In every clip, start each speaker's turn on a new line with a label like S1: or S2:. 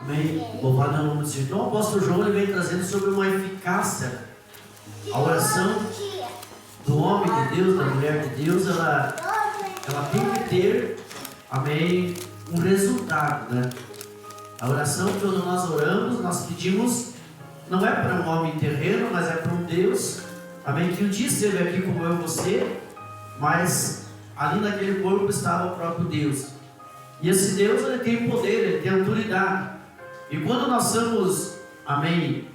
S1: Amém? Louvado é o nome do Senhor. Então o apóstolo João ele vem trazendo sobre uma eficácia. A oração do homem de Deus, da mulher de Deus, ela tem que ter, amém, um resultado, né? A oração, quando nós oramos, nós pedimos, não é para um homem terreno, mas é para um Deus, amém, que um dia esteve aqui como eu e você, mas ali naquele corpo estava o próprio Deus. E esse Deus, ele tem poder, ele tem autoridade. E quando nós somos, amém,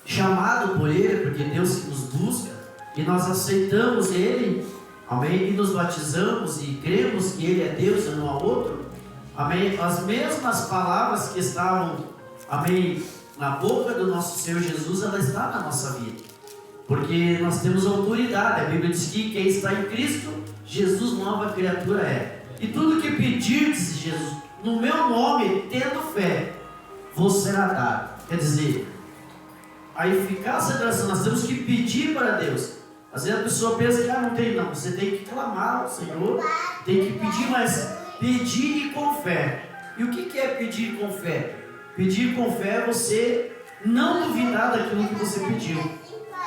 S1: chamado por Ele, porque Deus nos busca, e nós aceitamos Ele, amém, e nos batizamos e cremos que Ele é Deus e não há outro, amém, as mesmas palavras que estavam, amém, na boca do nosso Senhor Jesus, ela está na nossa vida, porque nós temos autoridade. A Bíblia diz que quem está em Cristo, Jesus nova criatura é. E tudo que pedirdes, Jesus, no meu nome, tendo fé, vos será dado. Quer dizer, a eficácia da oração, nós temos que pedir para Deus. Às vezes a pessoa pensa que não tem, não. Você tem que clamar ao Senhor, tem que pedir, mas pedir com fé. E o que é pedir com fé? Pedir com fé é você não duvidar daquilo que você pediu.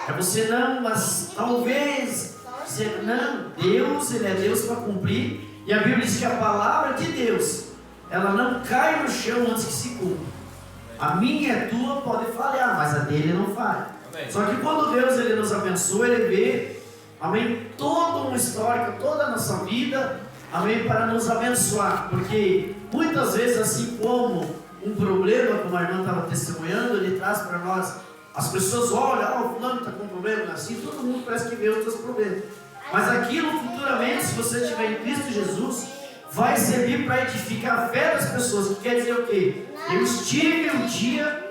S1: É você não, mas talvez, você, não, Deus, Ele é Deus para cumprir. E a Bíblia diz que a palavra de Deus, ela não cai no chão antes que se cumpra. A minha é tua, pode falhar, mas a dele não falha. Amém. Só que quando Deus ele nos abençoa, Ele vê, amém, todo um histórico, toda a nossa vida, amém, para nos abençoar. Porque muitas vezes, assim como um problema, como a irmã estava testemunhando, Ele traz para nós, as pessoas olham, o fulano está com um problema assim, todo mundo parece que vê os seus problemas. Mas aquilo futuramente, se você estiver em Cristo Jesus, vai servir para edificar a fé das pessoas. Que quer dizer o quê? Eu estive um dia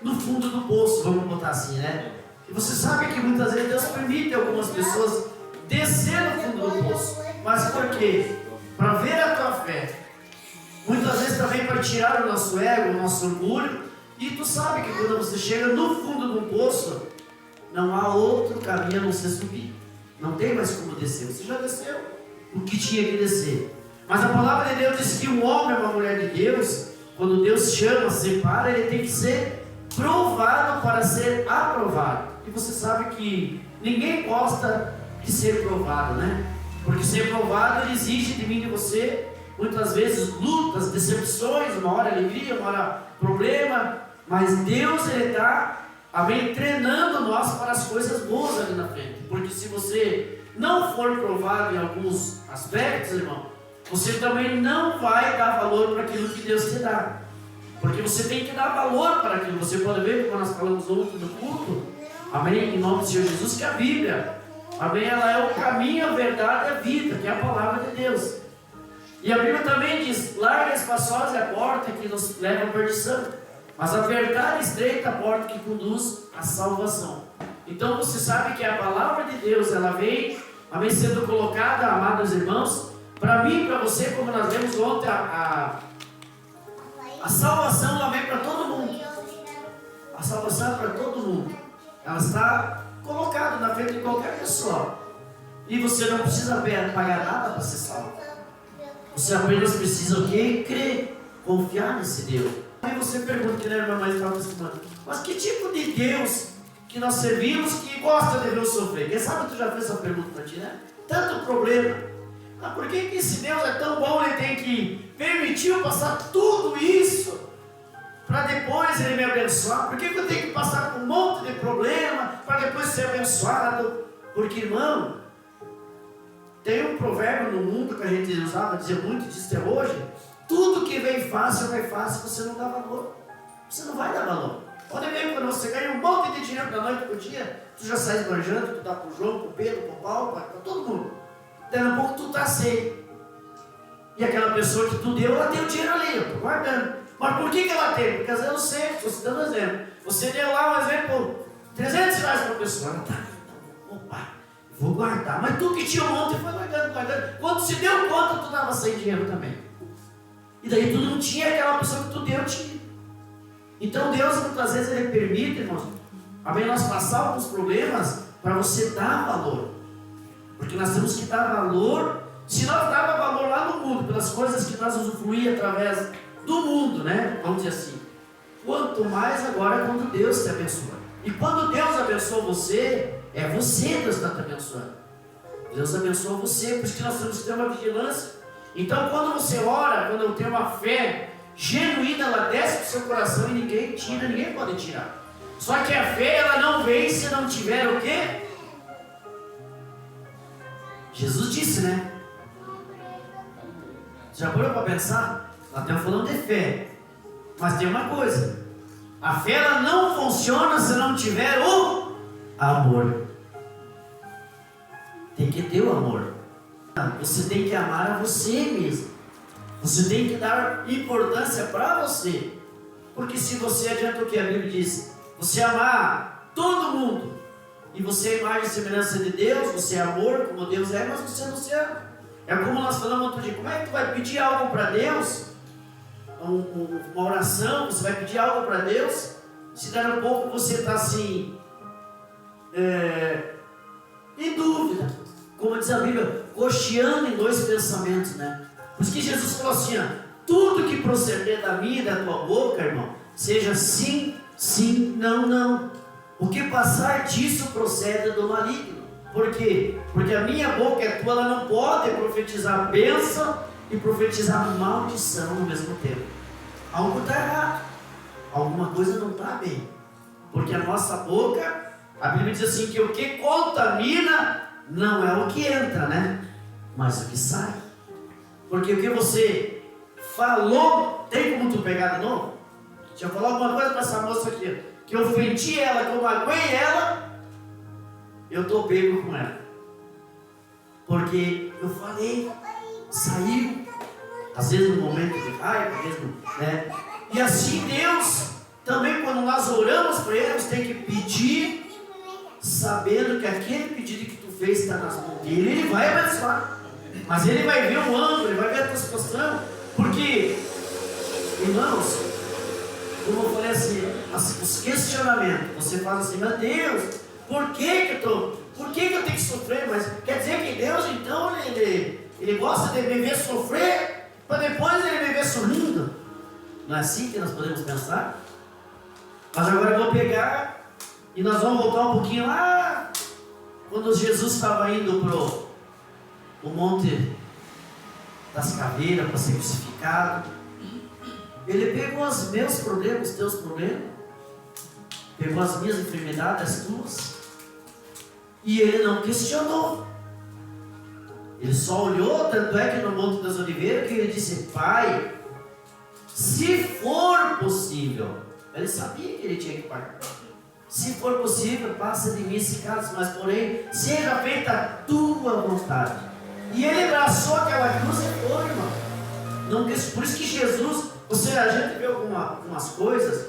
S1: no fundo do poço, vamos botar assim, né? E você sabe que muitas vezes Deus permite algumas pessoas descer no fundo do poço. Mas por quê? Para ver a tua fé. Muitas vezes também para tirar o nosso ego, o nosso orgulho. E tu sabe que quando você chega no fundo do poço, não há outro caminho a não ser subir. Não tem mais como descer. Você já desceu o que tinha que descer. Mas a palavra de Deus diz que um homem ou uma mulher de Deus, quando Deus chama, separa, ele tem que ser provado para ser aprovado. E você sabe que ninguém gosta de ser provado, né? Porque ser provado ele exige de mim e de você, muitas vezes, lutas, decepções, uma hora alegria, uma hora problema. Mas Deus, Ele está, amém, treinando nós para as coisas boas ali na frente. Porque se você não for provado em alguns aspectos, irmão, você também não vai dar valor para aquilo que Deus te dá. Porque você tem que dar valor para aquilo. Você pode ver, como nós falamos ontem no culto, amém, em nome do Senhor Jesus, que a Bíblia, amém, ela é o caminho, a verdade e a vida, que é a palavra de Deus. E a Bíblia também diz, larga e espaçosa é a porta que nos leva à perdição, mas a verdade estreita é a porta que conduz à salvação. Então você sabe que a palavra de Deus, ela vem, amém, sendo colocada, amados irmãos, para mim e para você, como nós vemos ontem, a salvação ela vem para todo mundo. A salvação é para todo mundo. Ela está colocada na frente de qualquer pessoa. E você não precisa pagar nada para ser salvo. Você apenas precisa o quê? Crer, confiar nesse Deus. Aí você pergunta, né, irmã, mais estava semana, mas que tipo de Deus que nós servimos que gosta de ver eu sofrer? Quem sabe tu já fez essa pergunta para ti, né? Tanto problema. Mas por que esse Deus é tão bom, Ele tem que permitir eu passar tudo isso para depois Ele me abençoar? Por que eu tenho que passar por um monte de problema para depois ser abençoado? Porque, irmão, tem um provérbio no mundo que a gente usava dizer muito disso até hoje: tudo que vem fácil, vai fácil, você não dá valor. Você não vai dar valor. Pode ver, quando você ganha um monte de dinheiro da noite para o dia, tu já sai esbanjando, tu dá para o João, para o Pedro, para o Paulo, para todo mundo. Daqui a pouco tu está sem. E aquela pessoa que tu deu, ela tem o dinheiro ali, eu estou guardando. Mas por que ela tem? Porque às vezes eu sei, estou te dando um exemplo. Você deu lá um exemplo, 300 reais para a pessoa. Ela tá, opa, vou guardar. Mas tu que tinha um monte, foi guardando. Quando se deu conta, tu estava sem dinheiro também. E daí tu não tinha aquela pessoa que tu deu, tinha. Então Deus muitas vezes Ele permite, irmãos, amém, nós passar alguns problemas para você dar valor. Porque nós temos que dar valor. Se nós dava valor lá no mundo pelas coisas que nós usufruímos através do mundo, né? Vamos dizer assim. Quanto mais agora quando Deus te abençoa. E quando Deus abençoa você, é você que Deus está te abençoando. Deus abençoa você, por isso que nós temos que ter uma vigilância. Então quando você ora, quando eu tenho uma fé genuína, ela desce para o seu coração e ninguém tira, ninguém pode tirar. Só que a fé, ela não vem se não tiver o quê? Jesus disse, né? Já parou para pensar? Nós estamos falando de fé. Mas tem uma coisa. A fé, ela não funciona se não tiver o amor. Tem que ter o amor. Você tem que amar a você mesmo. Você tem que dar importância para você. Porque se você adianta o que a Bíblia diz, você amar todo mundo, e você é imagem e semelhança de Deus, você é amor como Deus é, mas você não se ama. É como nós falamos outro dia, como é que tu vai pedir algo para Deus? Uma oração, você vai pedir algo para Deus, se dar um pouco você está assim, em dúvida, como diz a Bíblia, cocheando em dois pensamentos, né? Por isso que Jesus falou assim, ó, tudo que proceder da minha e da tua boca, irmão, seja sim, sim, não, não. O que passar disso procede do maligno. Por quê? Porque a minha boca é tua, ela não pode profetizar bênção e profetizar maldição no mesmo tempo. Algo está errado. Alguma coisa não está bem. Porque a nossa boca, a Bíblia diz assim, que o que contamina não é o que entra, né? Mas o que sai. Porque o que você falou, tem como tu pegar de novo? Deixa eu falar alguma coisa para essa moça aqui, que eu ofendi ela, que eu magoei ela, eu estou pego com ela. Porque eu falei, saiu, às vezes no momento de raiva, mesmo, né? E assim Deus, também quando nós oramos para Ele, nós temos que pedir, sabendo que aquele pedido que tu fez está nas mãos dele, Ele vai abençoar. Mas Ele vai ver o ângulo, Ele vai ver a tua situação. Porque, irmãos, como eu falei assim, os questionamentos, você fala assim, meu Deus, por que eu tenho que sofrer? Mas quer dizer que Deus, então, ele gosta de me ver sofrer, para depois Ele me ver sorrindo? Não é assim que nós podemos pensar? Mas agora eu vou pegar, e nós vamos voltar um pouquinho lá, quando Jesus estava indo para o Monte das Caveiras, para ser crucificado. Ele pegou os meus problemas, os teus problemas, pegou as minhas enfermidades, as tuas, e Ele não questionou. Ele só olhou, tanto é que no Monte das Oliveiras, que Ele disse, Pai, se for possível, Ele sabia que Ele tinha que pagar. Se for possível, passa de mim esse caso, mas porém, seja feita a tua vontade. E Ele abraçou aquela cruz e foi, irmão. Não, por isso que Jesus, a gente vê algumas coisas,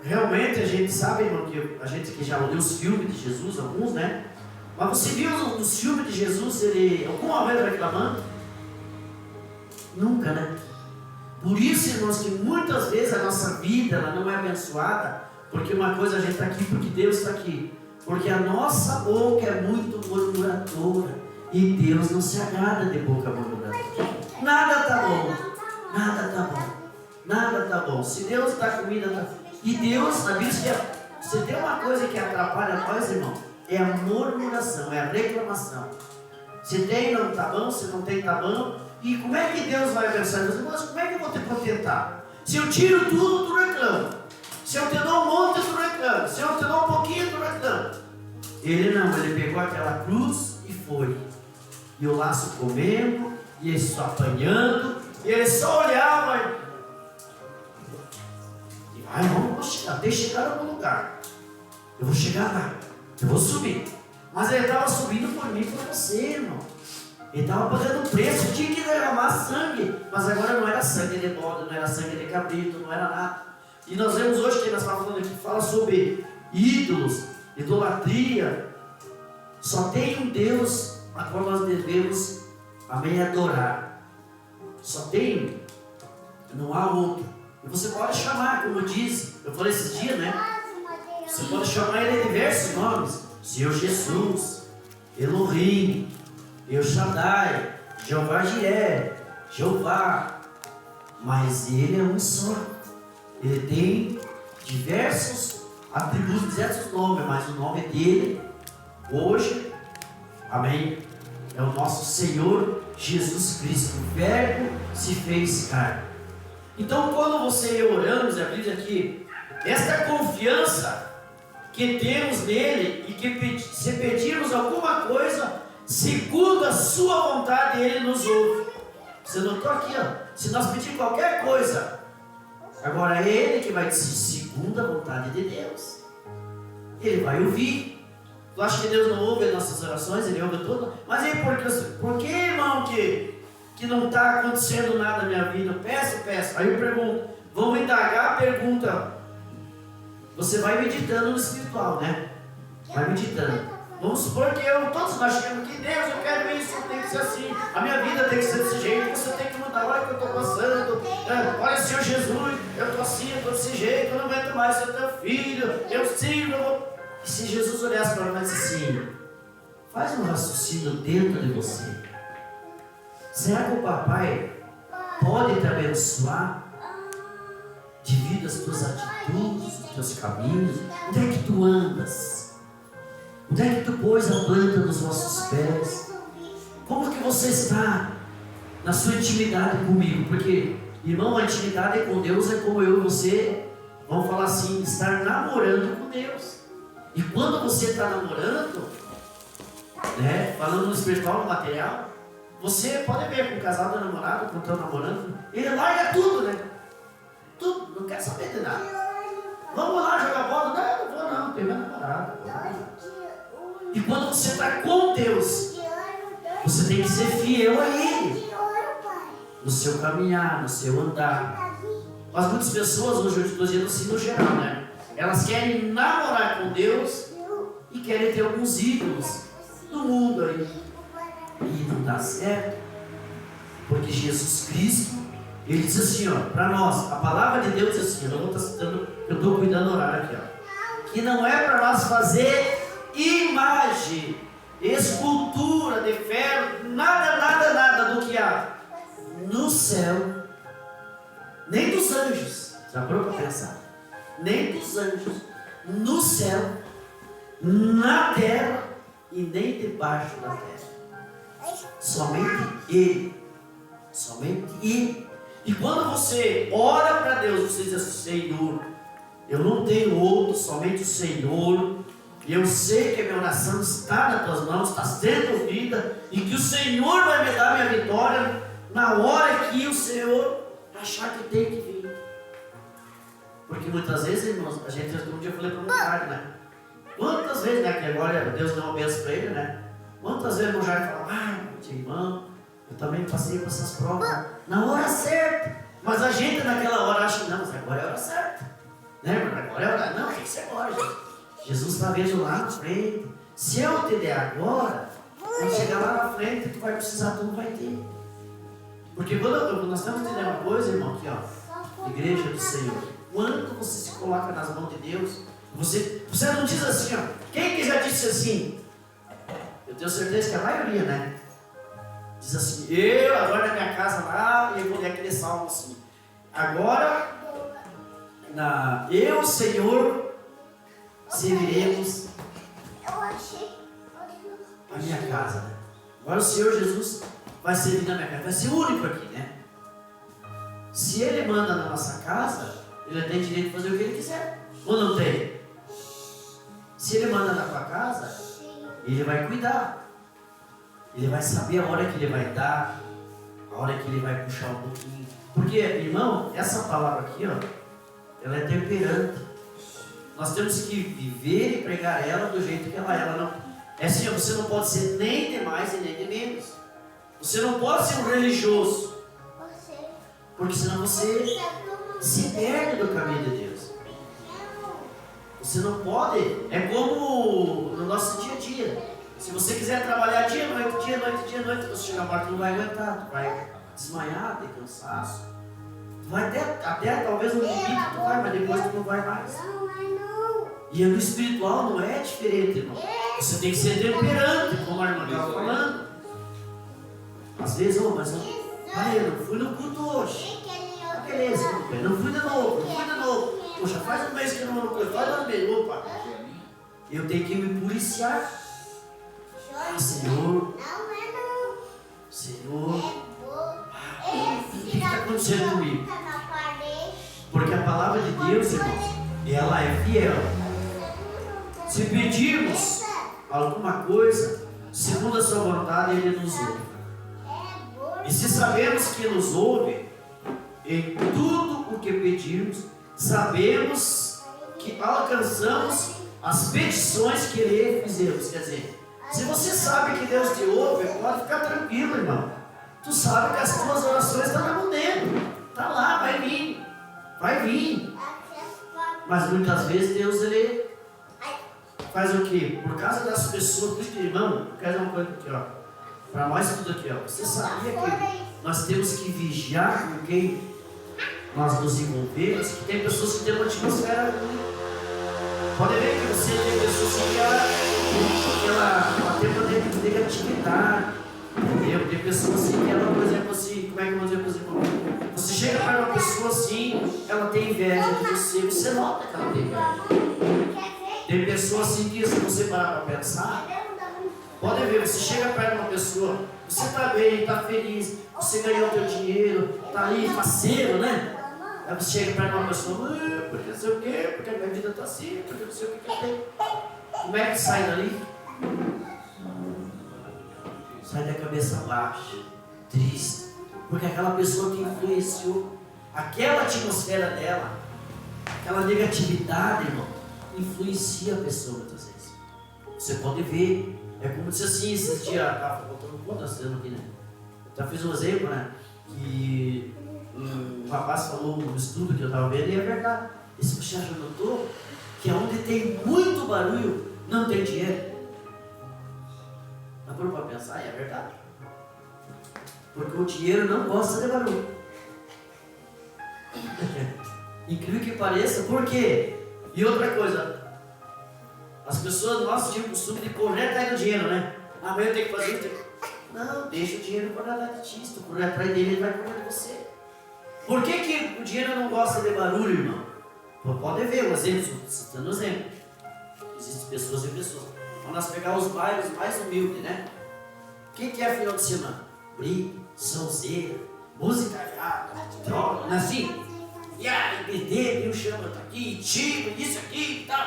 S1: realmente a gente sabe, irmão, que a gente que já olhou os filmes de Jesus, alguns, né? Mas você viu nos filmes de Jesus, ele alguma vez reclamando? Nunca, né? Por isso, irmãos, que muitas vezes a nossa vida ela não é abençoada, porque uma coisa a gente está aqui porque Deus está aqui. Porque a nossa boca é muito murmuradora. E Deus não se agrada de boca murmuradora. Nada está bom. Nada está bom. Nada está bom. Se Deus está comida, tá... E Deus, na Bíblia, se tem uma coisa que atrapalha nós, irmão, é a murmuração, é a reclamação. Se tem, não está bom. Se não tem, está bom. E como é que Deus vai abençoar? Mas como é que eu vou te contentar? Se eu tiro tudo, tu reclama. Se eu te dou um monte, tu reclama. Se eu te dou um pouquinho, tu reclama. Ele não, ele pegou aquela cruz e foi. E o laço comendo, e ele só apanhando, e ele só olhava. E vai, vamos chegar, até chegar a algum lugar. Eu vou chegar lá, eu vou subir. Mas ele estava subindo por mim e por você, irmão. Ele estava pagando o preço, tinha que derramar sangue. Mas agora não era sangue de bode, não era sangue de cabrito, não era nada. E nós vemos hoje que nós estamos falando aqui, fala sobre ídolos, idolatria. Só tem um Deus a qual nós devemos, amém, adorar. Só tem, não há outro. E você pode chamar, como diz, eu falei esses dias, né? Você pode chamar ele de diversos nomes. Senhor Jesus, Elohim, El Shaddai, Jeová Jireh, Jeová, mas Ele é um só. Ele tem diversos atributos, diversos nomes, mas o nome dele, hoje, amém, é o nosso Senhor Jesus Cristo. O Verbo se fez carne. Então, quando você e eu oramos, a Bíblia aqui, esta confiança que temos nele e que se pedirmos alguma coisa segundo a sua vontade, ele nos ouve. Você notou aqui, ó, se nós pedirmos qualquer coisa, agora é ele que vai dizer segundo a vontade de Deus. Ele vai ouvir. Tu acha que Deus não ouve as nossas orações? Ele ouve tudo? Mas aí por que, irmão, que não está acontecendo nada na minha vida? Peço. Aí eu pergunto, vamos indagar a pergunta. Você vai meditando no espiritual, né? Vai meditando. Vamos supor que todos nós chegamos aqui, Deus, eu quero isso, tem que ser assim, a minha vida tem que ser desse jeito, você tem que mudar, olha o que eu estou passando, olha Senhor Jesus, eu estou assim, eu estou desse jeito, eu não aguento mais ser teu filho, eu sirvo. E se Jesus olhasse para nós e disse assim, faz um raciocínio dentro de você. Será que o papai pode te abençoar devido às tuas atitudes, os teus caminhos? Onde é que tu andas? Onde é que tu pôs a planta dos vossos pés? Como que você está na sua intimidade comigo? Porque, irmão, a intimidade com Deus é como eu e você, vamos falar assim, estar namorando com Deus. E quando você está namorando, né, falando no espiritual, no material, você pode ver com o casal do namorado, com o teu namorando, ele larga tudo, né? Tudo, não quer saber de nada. Vamos lá jogar bola? Não vou não, tem meu namorado. E quando você está com Deus, você tem que ser fiel a Ele, no seu caminhar, no seu andar. Mas muitas pessoas hoje eu estou dizendo assim no geral, né? Elas querem namorar com Deus e querem ter alguns ídolos no mundo aí. E não dá certo. Porque Jesus Cristo, Ele diz assim, ó, para nós, a palavra de Deus diz assim, eu não vou estar citando, eu estou cuidando do horário aqui, ó, que não é para nós fazer imagem, escultura de ferro, nada do que há no céu, nem dos anjos, já parou para pensar? Nem dos anjos, no céu, na terra e nem debaixo da terra. Somente Ele. Somente Ele. E quando você ora para Deus, você diz assim, Senhor, eu não tenho outro, somente o Senhor. Eu sei que a minha oração está nas tuas mãos, está sendo ouvida, e que o Senhor vai me dar minha vitória na hora que o Senhor achar que tem que vir. Porque muitas vezes, irmãos, a gente, um dia eu falei para o Jair, né? Quantas vezes, né? Que agora Deus deu uma bênção para ele, né? Quantas vezes o Jair fala, irmão, eu também passei por essas provas na hora certa. Mas a gente naquela hora acha, não, mas agora é a hora certa. Né, irmão? Agora é a hora. Não, tem que ser agora, gente. Jesus está vendo lá na frente. Se eu te der agora, quando chegar lá na frente, tu vai precisar, tu não vai ter. Porque quando nós temos que entender uma coisa, irmão, aqui ó, igreja do Senhor, quando você se coloca nas mãos de Deus, você não diz assim, ó, quem que já disse assim? Eu tenho certeza que a maioria, né? Diz assim, eu agora na minha casa lá, e eu vou ler aquele salmo assim, agora, eu, Senhor, serviremos a minha casa, né? Agora o Senhor Jesus vai servir na minha casa, vai ser o único aqui, né? Se Ele manda na nossa casa, Ele tem direito de fazer o que Ele quiser, ou não tem? Se Ele manda na tua casa, Ele vai cuidar, Ele vai saber a hora que Ele vai dar, a hora que Ele vai puxar um pouquinho. Porque, irmão, essa palavra aqui, ó, ela é temperante. Nós temos que viver e pregar ela do jeito que ela é. Ela não, é assim, você não pode ser nem de mais e nem de menos. Você não pode ser um religioso, porque senão você se perde do caminho de Deus. Você não pode, é como no nosso dia a dia. Se você quiser trabalhar dia, noite, você chegar agora, tu não vai aguentar, tu vai desmaiar de cansaço. Tu vai até talvez no limite, tu vai, mas depois tu não vai mais. E no espiritual não é diferente, irmão. Você tem que ser temperante, como a irmã estava falando. Às vezes, mas eu não fui no culto hoje. beleza, não fui de novo. Poxa, faz um mês que eu não coisa, faz um mês, opa. Eu tenho que me policiar. Senhor, o que está acontecendo comigo? Porque a palavra de Deus, irmãos, ela é fiel. Se pedirmos alguma coisa, segundo a sua vontade, Ele nos ouve. E se sabemos que nos ouve, em tudo o que pedirmos, sabemos que alcançamos as petições que lhe fizemos. Quer dizer, se você sabe que Deus te ouve, pode ficar tranquilo, irmão. Tu sabe que as tuas orações estão na mão dele. Está lá, vai vir. Mas muitas vezes Deus, Ele faz o quê? Por causa das pessoas, por isso que, irmão, eu quero dizer uma coisa aqui, ó. Para nós tudo aqui, ó. Você sabia que nós temos que vigiar com quem nós nos envolvemos? Que tem pessoas que têm uma atmosfera ruim. Pode ver que você tem pessoas que ela tem uma negatividade. Entendeu? Tem pessoas assim que ela, por exemplo, assim, como é que eu vou dizer, por exemplo, você chega para uma pessoa assim, ela tem inveja de você nota que ela tem inveja. Tem pessoas assim que, se você parar para pensar, pode ver, você chega perto de uma pessoa, você está bem, está feliz, você ganhou o teu dinheiro, está ali, faceiro, né? Aí você chega perto de uma pessoa, porque não sei o quê, porque a minha vida está assim, porque não sei o que tem. Como é que sai dali? Sai da cabeça baixa, triste, porque aquela pessoa que influenciou, aquela atmosfera dela, aquela negatividade, irmão, influencia a pessoa muitas vezes. Você pode ver, é como disse assim, esses dias, voltando conta, aqui, né? Eu já fiz um exemplo, né? Que um rapaz falou no estudo que eu estava vendo, e é verdade. Esse muchacho notou que onde tem muito barulho, não tem dinheiro. Mas por para pensar, é verdade. Porque o dinheiro não gosta de barulho. Incrível que pareça, por quê? E outra coisa, as pessoas nós tínhamos o costume de correr atrás do dinheiro, né? Amanhã eu tenho que fazer isso. Não, deixa o dinheiro correr atrás de ti. Se tu correr atrás dele, ele vai correr de você. Por que o dinheiro não gosta de barulho, irmão? Pode ver um exemplo, citando um exemplo. Existem pessoas e pessoas. Vamos nós pegar os bairros mais humildes, né? O que é final de semana? Briga, sonzeira, música gata, droga, não é assim? E aí, beber, e o chama tá aqui, tiro, isso aqui e tal.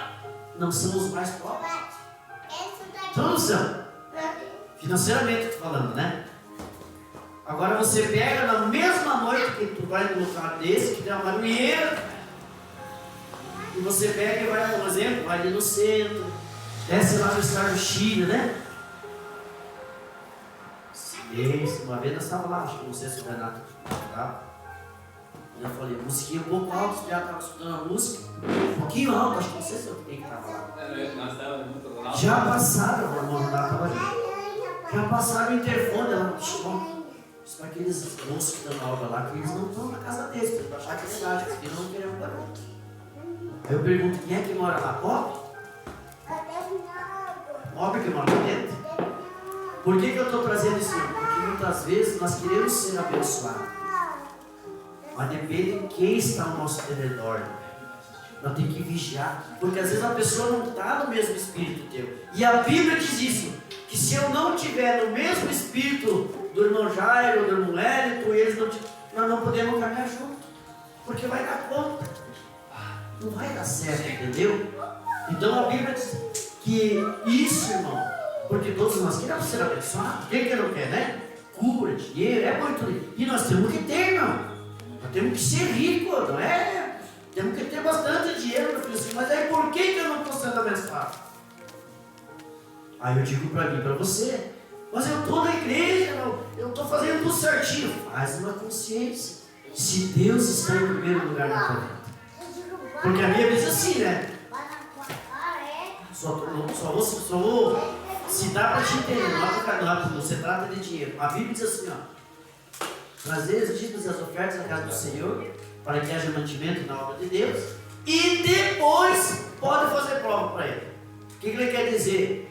S1: Não são os mais pobres. Então não são. Financeiramente eu tô falando, né? Agora você pega na mesma noite que tu vai num lugar desse, que tem uma barulheira, e você pega e vai, por exemplo, vai ali no centro, desce lá no Star do Chile, né? Silêncio. Uma vez nós estávamos lá, acho que não sei se o Renato estava. Eu falei, musiquinha um pouco alta, os piados estavam escutando a música, um pouquinho alto, acho que não sei se eu tenho que estava lá. Já passaram, a irmã Renata estava ali. Já passaram o interfone, ela chamou. Isso para aqueles moços que estão na obra lá, que eles não estão na casa deles, para achar que é verdade, porque eles não querem barulho. Aí eu pergunto, quem é que mora lá? Pobre? Pobre que mora lá dentro? Por que eu estou trazendo isso? Porque muitas vezes nós queremos ser abençoados, mas depende de quem está ao nosso redor. Nós temos que vigiar, porque às vezes a pessoa não está no mesmo espírito teu. E a Bíblia diz isso, que se eu não estiver no mesmo espírito do irmão Jairo, do irmão Hélito, nós não podemos caminhar junto, porque vai dar conta, não vai dar certo, entendeu? Então a Bíblia diz que isso, irmão, porque todos nós queremos ser abençoados, quem que não quer, né? Cura, dinheiro, é muito lindo, e nós temos que ter, irmão, nós temos que ser ricos, não é? Temos que ter bastante dinheiro, meu filho, assim, mas aí por que eu não estou sendo abençoado? Aí eu digo para mim, para você, mas eu estou na igreja, eu estou fazendo tudo certinho. Faz uma consciência, se Deus está em primeiro lugar na tua vida. Porque a Bíblia diz assim, né? Só vou citar para te entender, não se trata de dinheiro. A Bíblia diz assim, ó, trazer os dízimos e as ofertas na casa do Senhor, para que haja mantimento na obra de Deus, e depois pode fazer prova para Ele. O que Ele quer dizer?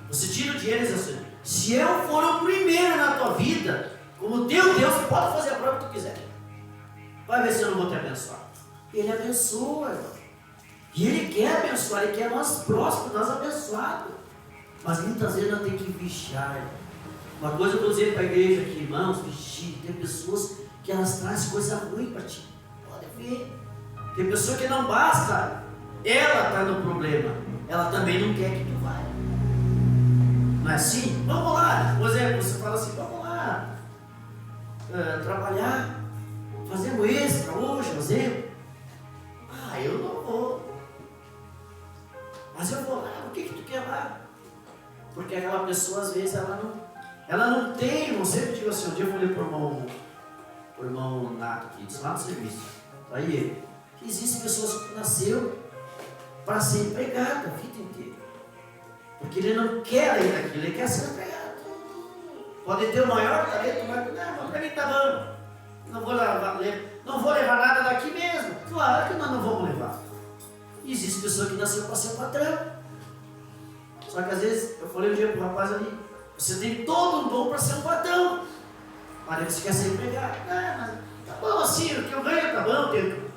S1: Você tira o dinheiro e diz assim, se eu for o primeiro na tua vida, como teu Deus, pode fazer a prova que tu quiser. Vai ver se eu não vou te abençoar. Ele abençoa, irmão. E Ele quer abençoar, Ele quer nós próximos, nós abençoados. Mas muitas vezes nós temos que vigiar. Uma coisa eu estou dizendo para a igreja aqui, irmãos, vigie. Tem pessoas que elas trazem coisa ruim para ti. Pode ver. Tem pessoa que não basta ela estar no problema, ela também não quer que tu vá. Não é assim? Vamos lá. Por exemplo, você fala assim, vamos lá trabalhar, fazer um extra hoje, por exemplo. Ah, eu não vou. Mas eu vou lá, o que tu quer lá? Porque aquela pessoa, às vezes, ela não tem, eu sempre digo assim, um dia eu falei para o irmão Nato aqui, lá no serviço, aí ele, que existem pessoas que nasceu para ser empregado a vida inteira. Porque ele não quer ir naquilo, ele quer ser empregado. Pode ter o maior talento, mas não, para mim está bom. Não vou levar nada daqui mesmo. Claro que nós não vamos levar. E existe pessoa que nasceu para ser patrão. Só que às vezes, eu falei um dia para o rapaz ali, você tem todo um dom para ser um patrão. Mas aí você quer ser empregado. Mas tá bom assim, o que eu ganho tá bom, tempo.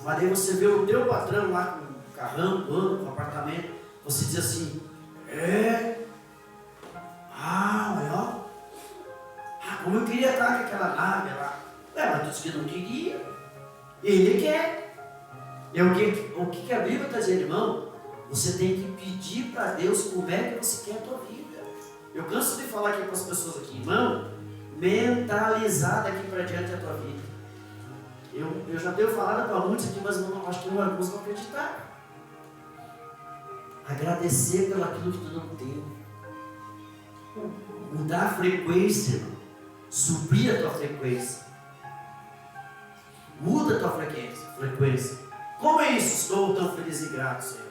S1: Mas aí você vê o teu patrão lá com um carrão, com um apartamento, você diz assim, como eu queria estar com aquela nave lá. Mas tu disse que não queria. Ele quer. O que a Bíblia está dizendo, irmão? Você tem que pedir para Deus como é que você quer a tua vida. Eu canso de falar aqui para as pessoas aqui, irmão, mentalizar daqui para diante a tua vida. Eu já tenho falado para muitos aqui, mas não, acho que alguns não acreditaram. Agradecer pelo aquilo que tu não tem. Mudar a frequência, irmão. Subir a tua frequência. Muda a tua frequência. Como é isso? Estou tão feliz e grato, Senhor.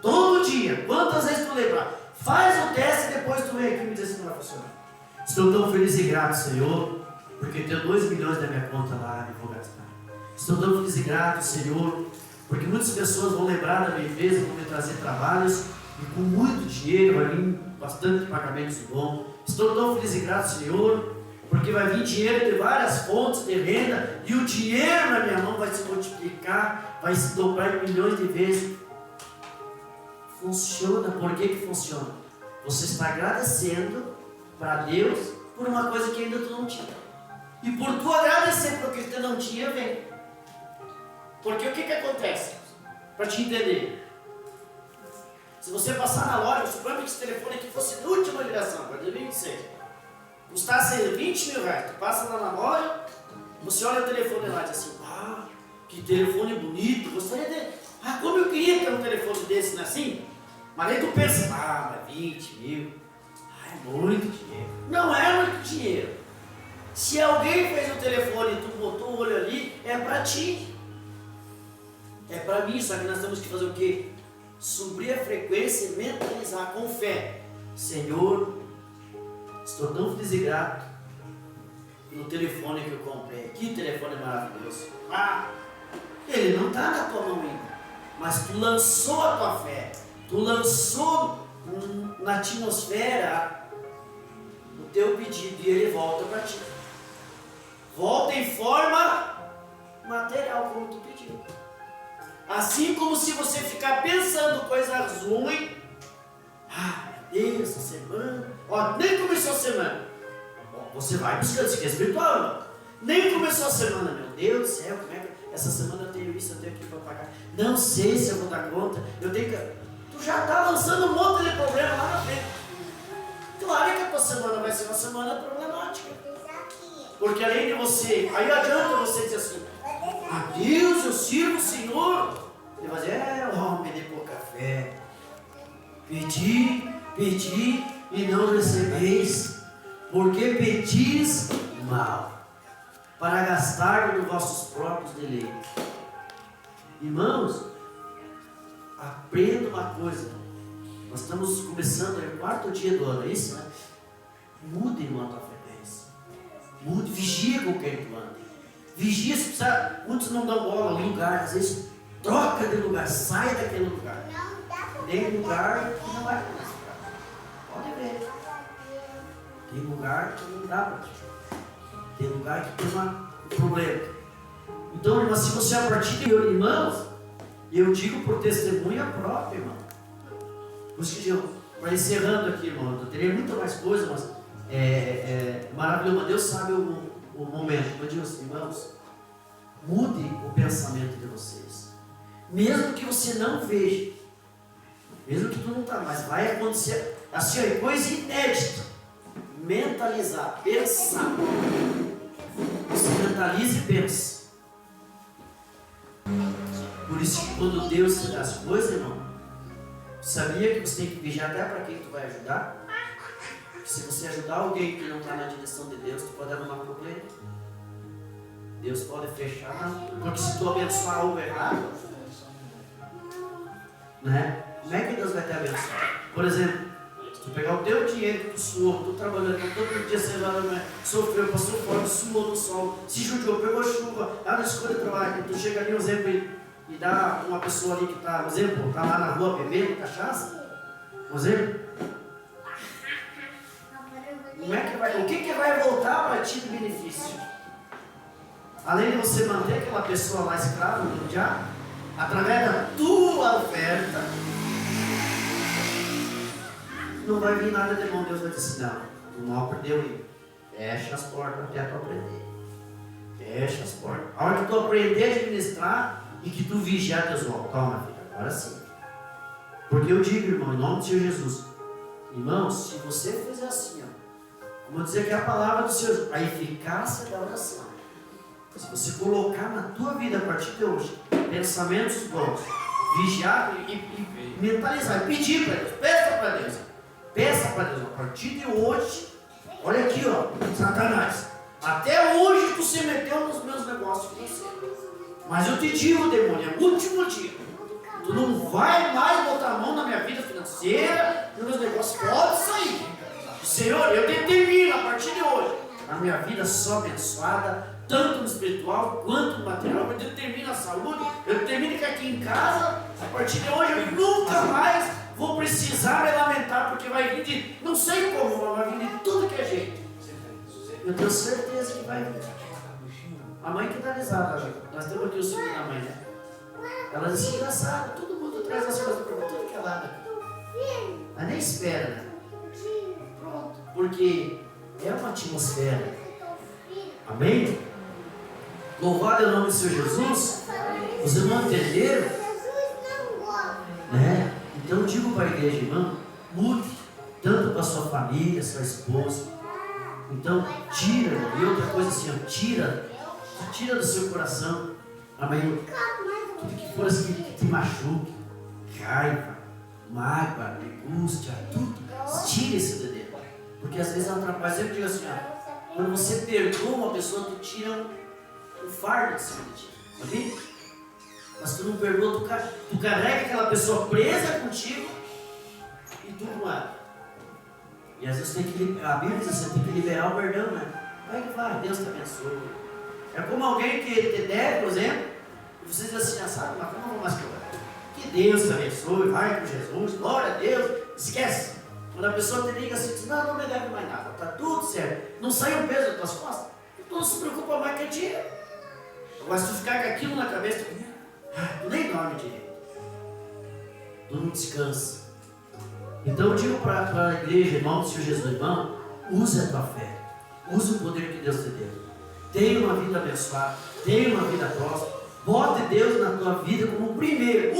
S1: Todo dia, quantas vezes tu lembrar? Faz o teste e depois tu vem aqui e me diz se não vai funcionar. Estou tão feliz e grato, Senhor, porque tenho 2 milhões na minha conta lá e vou gastar. Estou tão feliz e grato, Senhor, porque muitas pessoas vão lembrar da minha empresa, vão me trazer trabalhos e com muito dinheiro vai vir bastante pagamentos bons. Estou tão feliz e grato, Senhor, porque vai vir dinheiro de várias fontes de renda e o dinheiro na minha mão vai se multiplicar, vai se dobrar em milhões de vezes. Funciona. Por que funciona? Você está agradecendo para Deus por uma coisa que ainda tu não tinha. E por tu agradecer porque tu não tinha, vem. Porque o que acontece? Para te entender. Se você passar na loja, suponha que esse telefone aqui fosse a última ligação, para 2026. Custasse 20 mil reais. Tu passa lá na loja, você olha o telefone lá e diz assim, que telefone bonito, gostaria de... como eu queria ter um telefone desse, não é assim? Mas aí tu pensa, mas 20 mil, é muito dinheiro. Não é muito dinheiro. Se alguém fez um telefone e tu botou o olho ali, é para ti. É para mim, só que nós temos que fazer o quê? Subir a frequência e mentalizar com fé. Senhor, estou tão feliz e grato no telefone que eu comprei. Que telefone maravilhoso. Ele não está na tua mão ainda, mas tu lançou a tua fé. Tu lançou na atmosfera o teu pedido e ele volta para ti. Volta em forma material, como tu pediu. Assim como se você ficar pensando coisas ruins. Meu Deus, essa semana. Nem começou a semana. Você vai buscando, isso aqui é espiritual, não? Nem começou a semana, meu Deus do céu, como é que essa semana eu tenho isso, eu tenho aquilo para pagar. Não sei se eu vou dar conta, eu tenho que... Tu já está lançando um monte de problema lá na frente. Claro que a tua semana vai ser uma semana problemática. Porque além de você, aí adianta você dizer assim, Deus, eu sirvo o Senhor. Ele vai dizer, homem de pouca fé. Pedi e não recebeis, porque pedis mal, para gastar nos vossos próprios deleites. Irmãos, aprenda uma coisa. Nós estamos começando o 4º dia do ano, é isso, né? Mude, irmão, a tua frequência. Mude, vigia com quem tu anda. Vigia, se precisar. Muitos não dão bola ao lugar, às vezes troca de lugar, sai daquele lugar. Tem lugar que não vai mais ficar. Pode ver. Tem lugar que não dá para te. Tem lugar que tem um problema. Então, irmão, se você a partir de irmãos, eu digo por testemunha própria, irmão. Por isso que eu, para encerrando aqui, irmão, eu teria muito mais coisa, mas maravilhoso, mas Deus sabe o momento. Eu digo assim, irmãos, mude o pensamento de vocês. Mesmo que você não veja, mesmo que tu não está, mas vai acontecer assim, ó, coisa inédita. Mentalizar, pensar. Você mentaliza e pensa. Por isso que quando Deus te dá as coisas, irmão, sabia que você tem que vigiar até para quem tu vai ajudar? Porque se você ajudar alguém que não está na direção de Deus, tu pode arrumar problema. Deus pode fechar, porque se tu abençoar algo errado, né? Como é que Deus vai te abençoar? Por exemplo, se tu pegar o teu dinheiro que tu suou, tu trabalhando, todo dia você sofreu, passou fome, suou no sol, se judiou, pegou chuva, lá na escolha de trabalho, tu chega ali, um exemplo, e dá uma pessoa ali que está, por exemplo, está lá na rua bebendo cachaça, por exemplo, como é que vai, o que vai voltar para ti de benefício? Além de você manter aquela pessoa lá escrava do diabo, através da tua oferta, não vai vir nada de bom. Deus vai dizer assim, não aprendeu aí. Fecha as portas até tu aprender. Fecha as portas. A hora que tu aprender a administrar e que tu vigiar teus olhos. Calma, filha, agora sim. Porque eu digo, irmão, em nome do Senhor Jesus, irmãos, se você fizer assim, como eu dizer que é a palavra do Senhor, a eficácia da oração. Se você colocar na tua vida a partir de hoje pensamentos bons, vigiar e mentalizar, e pedir para Deus, peça para Deus. Peça para Deus, a partir de hoje, olha aqui, ó, Satanás, até hoje tu se meteu nos meus negócios financeiros. Mas eu te digo, demônio, é o último dia. Tu não vai mais botar a mão na minha vida financeira, nos meus negócios, pode sair. Senhor, eu determino a partir de hoje, a minha vida só abençoada, tanto no espiritual quanto no material, eu determino a saúde, eu determino que aqui em casa, a partir de hoje, eu nunca mais vou precisar me lamentar, porque vai vir de, não sei como, vai vir de tudo que é jeito. Eu tenho certeza que vai vir. A mãe que está alisada, nós temos aqui o sobrinho da mãe, né? Ela diz assim, engraçado, todo mundo traz as coisas para mim, tudo que é lado. Ela nem espera, né? Pronto, porque é uma atmosfera. Amém? Louvado é o nome do Senhor Jesus. Vocês não entenderam? Né? Então eu digo para a igreja, irmão, mude tanto para a sua família, sua esposa. Então tira, e outra coisa assim, ó, tira do seu coração, amém? Tudo que for assim que te machuque, raiva, mágoa, angústia, tudo, tira esse dedo. Porque às vezes atrapalha. Eu sempre digo assim, ó, quando você perdoa uma pessoa, tu tira um fardo de cima de ti, sabe? Mas tu não perdoa, tu carrega aquela pessoa presa contigo e tu com ela. E às vezes a Bíblia diz assim, tem que liberar o perdão, né? Vai, Deus te abençoe. É como alguém que te deve, por exemplo, e você diz assim, sabe, mas como eu vou mais quebrar? Que Deus te abençoe, vai com Jesus, glória a Deus, esquece. Quando a pessoa te liga assim, diz, não me deve mais nada, está tudo certo. Não sai um peso das tuas costas, tu não se preocupa mais que a ti. Mas se tu ficar com aquilo na cabeça, tu nem dorme direito. Tu não descansa. Então eu digo para a igreja, irmão do Senhor Jesus, irmão, use a tua fé. Use o poder que Deus te deu. Tenha uma vida abençoada, tenha uma vida próspera. Bote Deus na tua vida como o primeiro,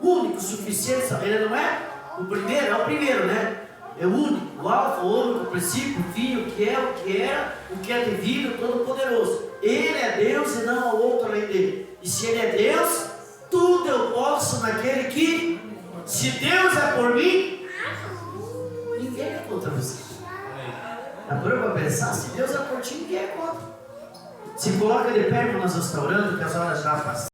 S1: único, suficiente. Sabe? Ele não é o primeiro, é o primeiro, né? É o único, o alfa, o ômega, o princípio, o fim, o que é, o que era, o que é devido, todo poderoso. Ele é Deus e não há outro além dele. E se Ele é Deus, tudo eu posso naquele que, se Deus é por mim, ninguém é contra você. Agora eu vou pensar, se Deus é por ti, ninguém é contra. Se coloca de pé quando nós estamos orando, que as horas já passaram.